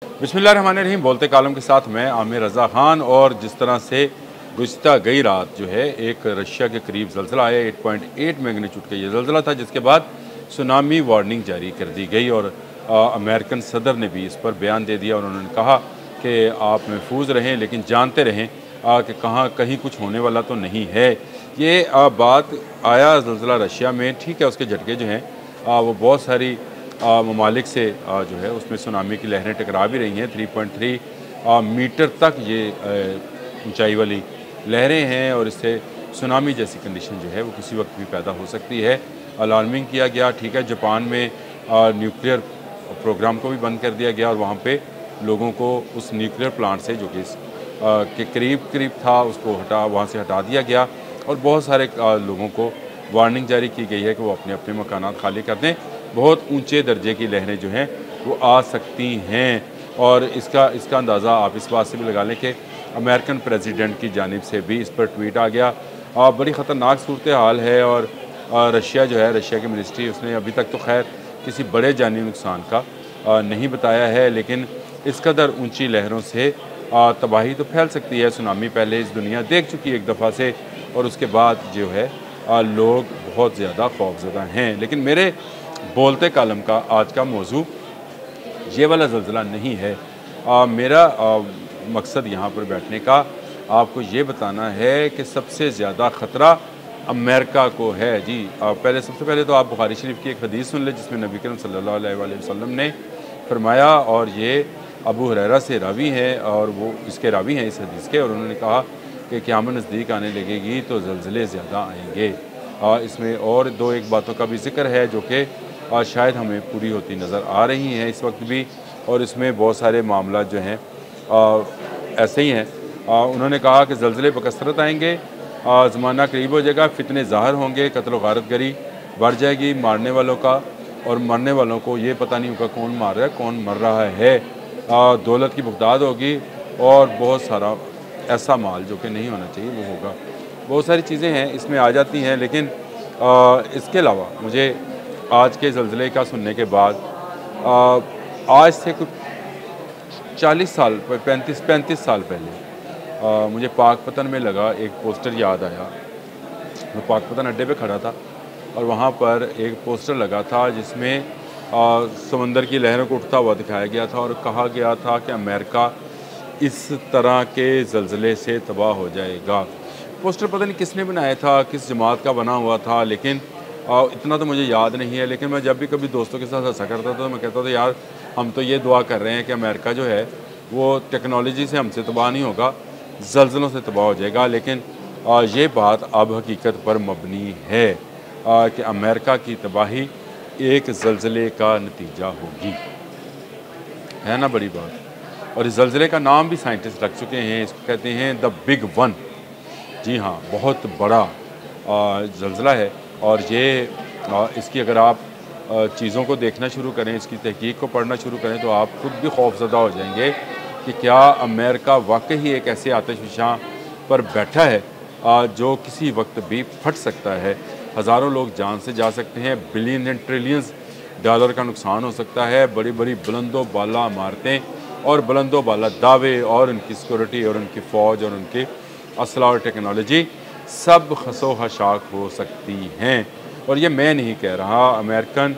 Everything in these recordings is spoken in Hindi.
बिस्मिल्लाहिर्रहमानिर्रहीम। बोलते कालम के साथ मैं आमिर रज़ा ख़ान। और जिस तरह से गुज़िश्ता गई रात जो है एक रशिया के करीब ज़लज़ला आया, 8.8 मैग्नीट्यूड का ये ज़लज़ला था, जिसके बाद सुनामी वार्निंग जारी कर दी गई। और अमेरिकन सदर ने भी इस पर बयान दे दिया और उन्होंने कहा कि आप महफूज रहें, लेकिन जानते रहें कि कहीं कुछ होने वाला तो नहीं है। ये बात आया ज़लज़ला रशिया में, ठीक है, उसके झटके जो हैं वो बहुत सारी ममालिक से जो है उसमें सुनामी की लहरें टकरा भी रही हैं। 3.3 मीटर तक ये ऊंचाई वाली लहरें हैं और इससे सुनामी जैसी कंडीशन जो है वो किसी वक्त भी पैदा हो सकती है। अलार्मिंग किया गया, ठीक है। जापान में न्यूक्लियर प्रोग्राम को भी बंद कर दिया गया और वहाँ पे लोगों को उस न्यूक्लियर प्लांट से जो कि के करीब करीब था उसको वहाँ से हटा दिया गया और बहुत सारे लोगों को वार्निंग जारी की गई है कि वो अपने अपने मकानात खाली कर दें। बहुत ऊंचे दर्जे की लहरें जो हैं वो आ सकती हैं। और इसका अंदाज़ा आप इस बात से भी लगा लें कि अमेरिकन प्रेसिडेंट की जानिब से भी इस पर ट्वीट आ गया। बड़ी ख़तरनाक सूरत हाल है। और रशिया जो है, रशिया की मिनिस्ट्री, उसने अभी तक तो खैर किसी बड़े जानी नुकसान का नहीं बताया है, लेकिन इस कदर ऊँची लहरों से तबाही तो फैल सकती है। सुनामी पहले इस दुनिया देख चुकी है एक दफ़ा से, और उसके बाद जो है लोग बहुत ज़्यादा खौफज़दा हैं। लेकिन मेरे बोलते कालम का आज का मौजू ये वाला ज़लज़ला नहीं है। मेरा मकसद यहाँ पर बैठने का आपको ये बताना है कि सबसे ज़्यादा ख़तरा अमेरिका को है। जी, सबसे पहले तो आप बुखारी शरीफ की एक हदीस सुन लें जिसमें नबी करीम सल्लल्लाहु अलैहि वसल्लम ने फरमाया, और ये अबू हुरैरा से रावी है और वो इसके रावी हैं इस हदीस के। और उन्होंने कहा कि क़यामत नज़दीक आने लगेगी तो ज़लज़ले ज़्यादा आएंगे। इसमें और दो एक बातों का भी ज़िक्र है जो कि शायद हमें पूरी होती नज़र आ रही हैं इस वक्त भी, और इसमें बहुत सारे मामला जो हैं ऐसे ही हैं। उन्होंने कहा कि ज़लज़ले बकसरत आएंगे, ज़माना करीब हो जाएगा, फितने ज़ाहिर होंगे, कत्ल व गारतगरी बढ़ जाएगी, मारने वालों का और मरने वालों को ये पता नहीं होगा कौन मार रहा है कौन मर रहा है। दौलत की बुगदाद होगी और बहुत सारा ऐसा माल जो कि नहीं होना चाहिए वो होगा। बहुत सारी चीज़ें हैं इसमें आ जाती हैं, लेकिन इसके अलावा मुझे आज के ज़लज़ले का सुनने के बाद आज से कुछ 40 साल 35 साल पहले मुझे पाकपतन में लगा एक पोस्टर याद आया। मैं पाकपतन अड्डे पे खड़ा था और वहाँ पर एक पोस्टर लगा था जिसमें समंदर की लहरों को उठता हुआ दिखाया गया था और कहा गया था कि अमेरिका इस तरह के ज़लज़ले से तबाह हो जाएगा। पोस्टर पता नहीं किसने बनाया था, किस जमात का बना हुआ था, लेकिन इतना तो मुझे याद नहीं है। लेकिन मैं जब भी कभी दोस्तों के साथ हंसा करता था तो मैं कहता था यार हम तो ये दुआ कर रहे हैं कि अमेरिका जो है वो टेक्नोलॉजी से हमसे तबाह नहीं होगा, ज़लज़लों से तबाह हो जाएगा। लेकिन ये बात अब हकीकत पर मबनी है कि अमेरिका की तबाही एक ज़लज़ले का नतीजा होगी। है ना बड़ी बात। और इस ज़लज़ले का नाम भी साइंटिस्ट रख चुके हैं, इसको कहते हैं द बिग वन। जी हाँ, बहुत बड़ा ज़लज़ला है। और ये इसकी अगर आप चीज़ों को देखना शुरू करें, इसकी तहकीक को पढ़ना शुरू करें तो आप खुद भी खौफज़दा हो जाएंगे कि क्या अमेरिका वाकई ही एक ऐसे आतिशफ़शां पर बैठा है जो किसी वक्त भी फट सकता है। हज़ारों लोग जान से जा सकते हैं, बिलियन एंड ट्रिलियंस डॉलर का नुकसान हो सकता है। बड़ी बड़ी बुलंदो बाला इमारतें और बुलंदो बाला दावे और उनकी सिक्योरिटी और उनकी फ़ौज और उनकी असला और टेक्नोलॉजी सब खसो हशाक हो सकती हैं। और ये मैं नहीं कह रहा, अमेरिकन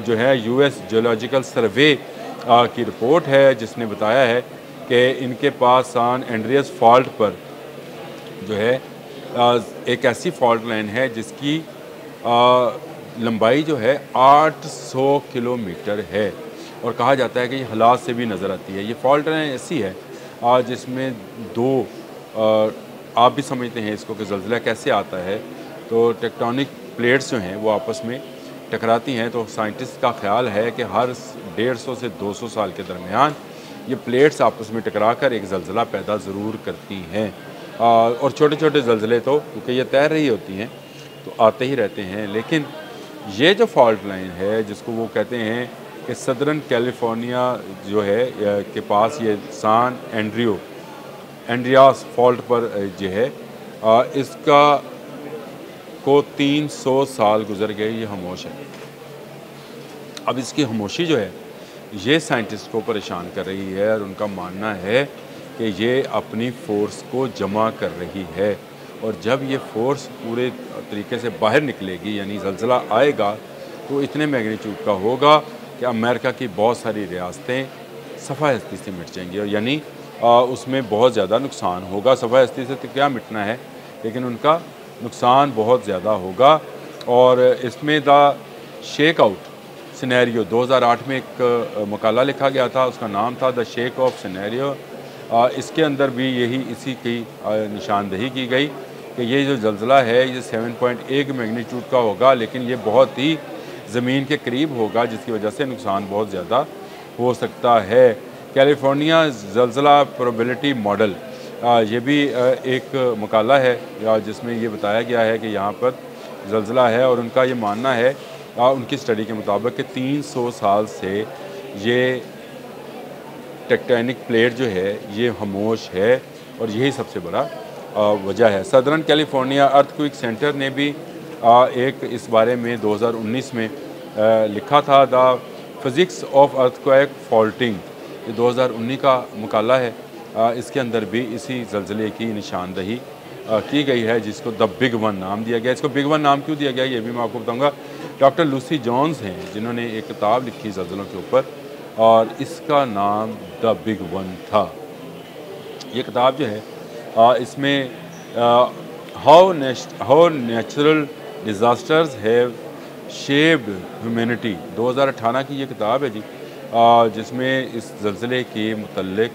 जो है यूएस जियोलॉजिकल सर्वे की रिपोर्ट है जिसने बताया है कि इनके पास सान एंड्रियास फॉल्ट पर जो है एक ऐसी फॉल्ट लाइन है जिसकी लंबाई जो है 800 किलोमीटर है। और कहा जाता है कि ये हालात से भी नज़र आती है। ये फॉल्ट लाइन ऐसी है जिसमें दो आप भी समझते हैं इसको कि ज़लज़ला कैसे आता है, तो टेक्टोनिक प्लेट्स जो हैं वो आपस में टकराती हैं। तो साइंटिस्ट का ख्याल है कि हर 150 से 200 साल के दरमियान ये प्लेट्स आपस में टकरा कर एक ज़लज़ला पैदा ज़रूर करती हैं। और छोटे छोटे ज़लज़ले तो क्योंकि ये तैर रही होती हैं तो आते ही रहते हैं। लेकिन ये जो फॉल्ट लाइन है जिसको वो कहते हैं कि सदर्न कैलिफोर्निया जो है के पास ये सान एंड्रियास फॉल्ट पर जो है इसका को 300 साल गुजर गए, ये खामोश है। अब इसकी खामोशी जो है ये साइंटिस्ट को परेशान कर रही है और उनका मानना है कि ये अपनी फ़ोर्स को जमा कर रही है, और जब ये फ़ोर्स पूरे तरीके से बाहर निकलेगी यानी ज़लज़ला आएगा तो इतने मैग्नीट्यूड का होगा कि अमेरिका की बहुत सारी रियासतें सफ़ा हस्ती से मिट जाएंगी, और यानी उसमें बहुत ज़्यादा नुकसान होगा। सफ़ा हस्ती से तो क्या मिटना है, लेकिन उनका नुकसान बहुत ज़्यादा होगा। और इसमें द शेक आउट सिनेरियो 2008 में एक मकाला लिखा गया था, उसका नाम था द शेक ऑफ सिनेरियो। इसके अंदर भी इसी की निशानदही की गई कि ये जो ज़लज़ला है ये 7.1 मैग्नीट्यूड का होगा, लेकिन ये बहुत ही ज़मीन के करीब होगा, जिसकी वजह से नुकसान बहुत ज़्यादा हो सकता है। कैलिफोर्निया ज़लज़ला प्रोबेबिलिटी मॉडल, ये भी एक मकाला है जिसमें ये बताया गया है कि यहाँ पर ज़लज़ला है, और उनका ये मानना है उनकी स्टडी के मुताबिक कि 300 साल से ये टेक्टोनिक प्लेट जो है ये खामोश है, और यही सबसे बड़ा वजह है। सदर्न कैलिफोर्निया अर्थक्वेक सेंटर ने भी एक इस बारे में 2019 में लिखा था, the physics of earthquake faulting, ये 2019 का मकाला है। इसके अंदर भी इसी ज़लज़ले की निशानदही की गई है, जिसको द बिग वन नाम दिया गया। इसको बिग वन नाम क्यों दिया गया ये भी मैं आपको बताऊंगा। डॉक्टर लूसी जोन्स हैं जिन्होंने एक किताब लिखी ज़लज़लों के ऊपर, और इसका नाम द बिग वन था। ये किताब जो है इसमें how natural disasters have shaped humanity, 2018 की ये किताब है जी, जिसमें इस ज़लज़ले के मुतल्लिक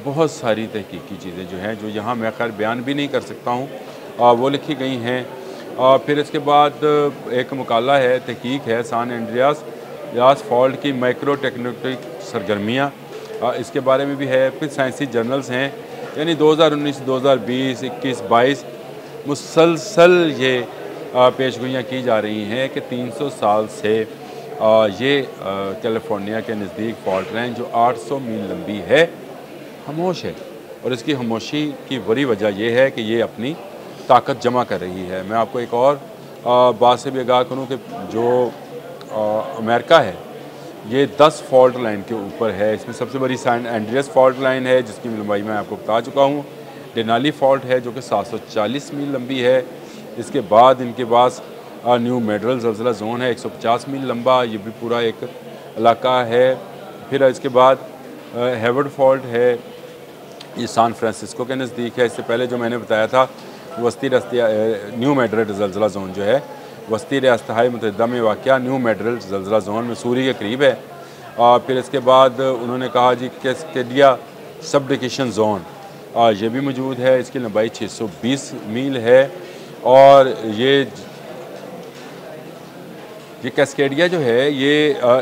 बहुत सारी तहकीकी चीज़ें जो हैं, जो यहाँ मैं खैर बयान भी नहीं कर सकता हूँ, वो लिखी गई हैं। फिर इसके बाद एक मकाला है, तहकीक है सान एंड्रियास फॉल्ट की माइक्रो टेक्निक सरगर्मियाँ, इसके बारे में भी है। फिर साइंसी जर्नल्स हैं, यानी 2019, 2020, 21, 22 मुसलसल ये पेशगोइयाँ की जा रही हैं कि 300 साल से ये कैलिफोर्निया के नज़दीक फॉल्ट लाइन जो 800 मील लंबी है खामोश है, और इसकी खामोशी की बड़ी वजह यह है कि ये अपनी ताकत जमा कर रही है। मैं आपको एक और बात से भी आगाह करूँ कि जो अमेरिका है ये 10 फॉल्ट लाइन के ऊपर है। इसमें सबसे बड़ी सैन एंड्रियास फॉल्ट लाइन है जिसकी लंबाई मैं आपको बता चुका हूँ। डेनाली फॉल्ट है जो कि 740 मील लंबी है। इसके बाद इनके पास न्यू मेडरल ज़लज़ला जोन है 150 मील लंबा, ये भी पूरा एक इलाका है। फिर इसके बाद हेवर्ड फॉल्ट है, ये सैन फ्रांसिस्को के नज़दीक है। इससे पहले जो मैंने बताया था वस्ती न्यू मेडरल ज़लज़ला जोन जो है वस्ती रियासत मुत्तहिदा में वाक़या न्यू मेडरल ज़लज़ला जोन मसूरी के करीब है। फिर इसके बाद उन्होंने कहा जी कैस्केडिया सब डिविजन जोन ये भी मौजूद है, इसकी लंबाई 620 मील है। और ये कैस्केडिया जो है ये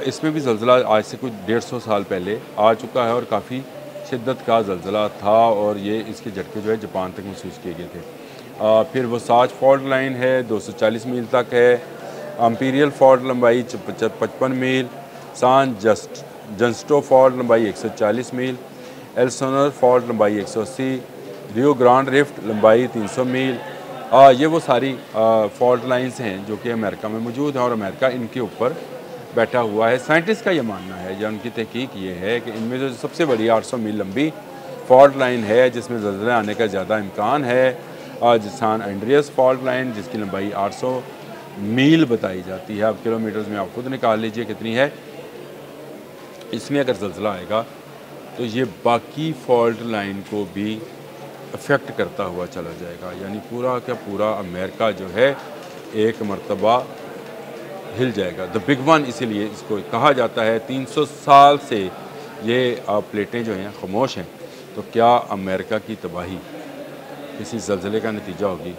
इसमें भी ज़लज़ला आज से कुछ 150 साल पहले आ चुका है और काफ़ी शिद्दत का ज़लज़ला था, और ये इसके झटके जो है जापान तक महसूस किए गए थे। फिर वो साज फॉल्ट लाइन है 240 मील तक है। अम्पीरियल फॉल्ट लंबाई 55 मील। सान जस्टो फॉल्ट लंबाई 140 मील। एल्सोनर फॉल्ट लंबाई 180। रियो ग्रांड रिफ्ट लंबाई 300 मील। ये वो सारी फॉल्ट लाइंस हैं जो कि अमेरिका में मौजूद हैं और अमेरिका इनके ऊपर बैठा हुआ है। साइंटिस्ट का ये मानना है या उनकी तहकीक ये है कि इनमें जो सबसे बड़ी 800 मील लंबी फॉल्ट लाइन है जिसमें ज़लज़ला आने का ज़्यादा इम्कान है, सान एंड्रियास फॉल्ट लाइन जिसकी लंबाई 800 मील बताई जाती है। अब किलोमीटर्स में आप खुद निकाल लीजिए कितनी है। इसमें अगर ज़लज़ला आएगा तो ये बाकी फॉल्ट लाइन को भी अफेक्ट करता हुआ चला जाएगा, यानी पूरा का पूरा अमेरिका जो है एक मरतबा हिल जाएगा। द बिग वन इसीलिए इसको कहा जाता है। 300 साल से ये प्लेटें जो हैं खामोश हैं, तो क्या अमेरिका की तबाही किसी ज़लज़ले का नतीजा होगी?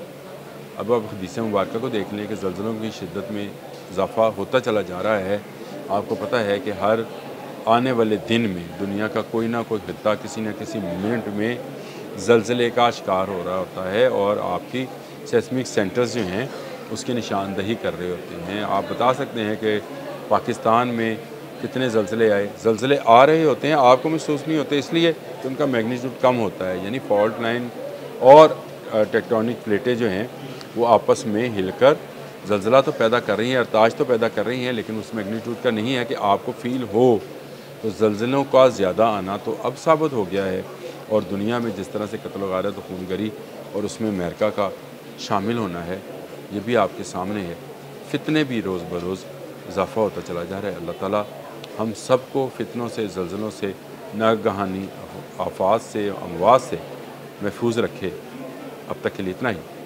अब आप हदीस मुबारक को देख लें कि ज़लज़लों की शिद्दत में इजाफ़ा होता चला जा रहा है। आपको पता है कि हर आने वाले दिन में दुनिया का कोई ना कोई खित्ता किसी न किसी मिनट में ज़लज़ले का शिकार हो रहा होता है और आपकी सेस्मिक सेंटर्स जो हैं उसकी निशानदही कर रहे होते हैं। आप बता सकते हैं कि पाकिस्तान में कितने ज़लज़ले आए। ज़लज़ले आ रहे होते हैं, आपको महसूस नहीं होते, इसलिए कि उनका मैग्नीट्यूड कम होता है। यानी फॉल्ट लाइन और टेक्टोनिक प्लेटें जो हैं वो आपस में हिलकर ज़लज़ला तो पैदा कर रही हैं, अर्ताज तो पैदा कर रही हैं, लेकिन उस मैग्नीट्यूड का नहीं है कि आपको फ़ील हो तो ज़लज़लों का ज़्यादा आना तो अब साबित हो गया है, और दुनिया में जिस तरह से कत्ल गारत और खूनगरी और उसमें अमेरिका का शामिल होना है, ये भी आपके सामने है। फितने भी रोज़ बरोज़ इजाफ़ा होता चला जा रहा है। अल्लाह ताला हम सबको फितनों से, ज़लज़लों से, नागहानी आफ़ात से, अमवात से महफूज़ रखे। अब तक के लिए इतना ही।